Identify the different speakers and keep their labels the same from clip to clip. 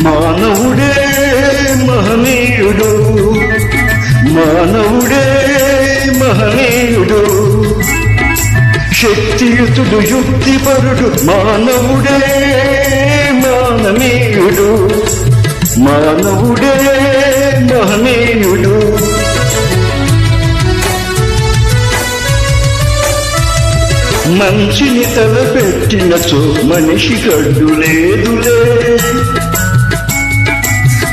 Speaker 1: మానవుడే మహనీయుడు, మానవుడే మహనీయుడు, శక్తియుతుడు యుక్తిపరుడు, మానవుడే మాననీయుడు, మానవుడే మహనీయుడు. మంచిని తలపెట్టినచో మనిషి గడ్డు లేదులే,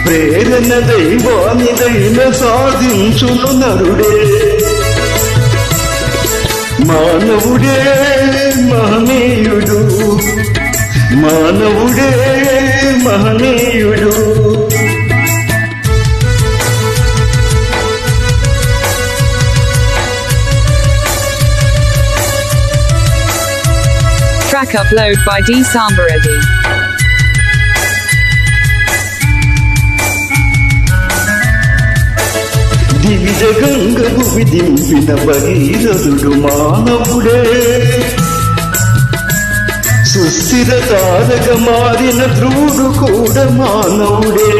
Speaker 1: ప్రేరణ దైవానిదైన సాధించును నరుడే. మానవుడే మహనీయుడు, మానవుడే మహనీయుడు.
Speaker 2: Track upload by D Sambareddy.
Speaker 1: Divija గంగకు విధింపిన భగీరథుడు మానవుడే, సుస్థిర తారక మారిన ధ్రువుడు కూడా మానవుడే.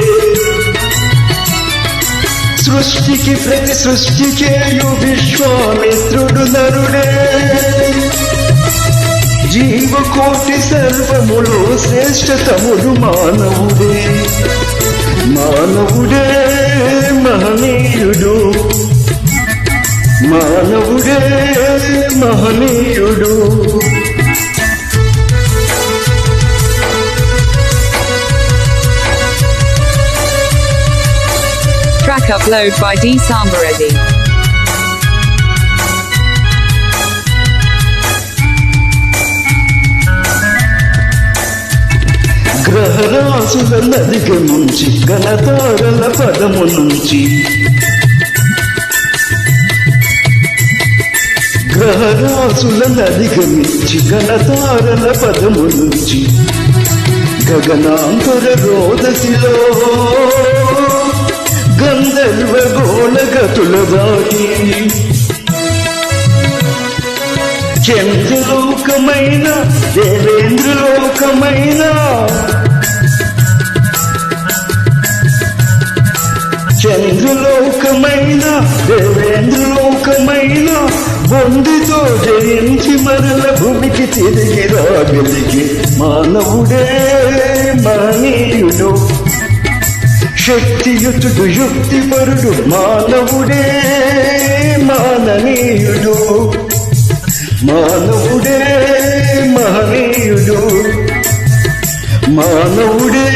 Speaker 1: సృష్టికి ప్రతి సృష్టి చేయు విశ్వామిత్రుడు నరుడే, జీవకోటి సర్వములు శ్రేష్టతముడు మానవుడే. మానవుడే మహనీయుడు, మానవుడే మహనీయుడు.
Speaker 2: Track upload by D Sambareddy.
Speaker 1: గ్రహరాశుల అధిగమించి గణతారల పదము నుంచి, గ్రహరాశుల అధిగమించి గణతారల పదము నుంచి, గగనాంతర రోదసిలో గంధర్వ గోళగతుల దాటి, చంద్రలోకమైన దేవేంద్రలోకమైన, చంద్రలోకమైన దేవేంద్రలోకమైన బొందితో జయించి మరల భూమికి తిరిగి రాగలిగే మానవుడే మహనీయుడు, శక్తియుతుడు యుక్తిపరుడు, మానవుడే మాననీయుడు, మానవుడే మహనీయుడు, మానవుడే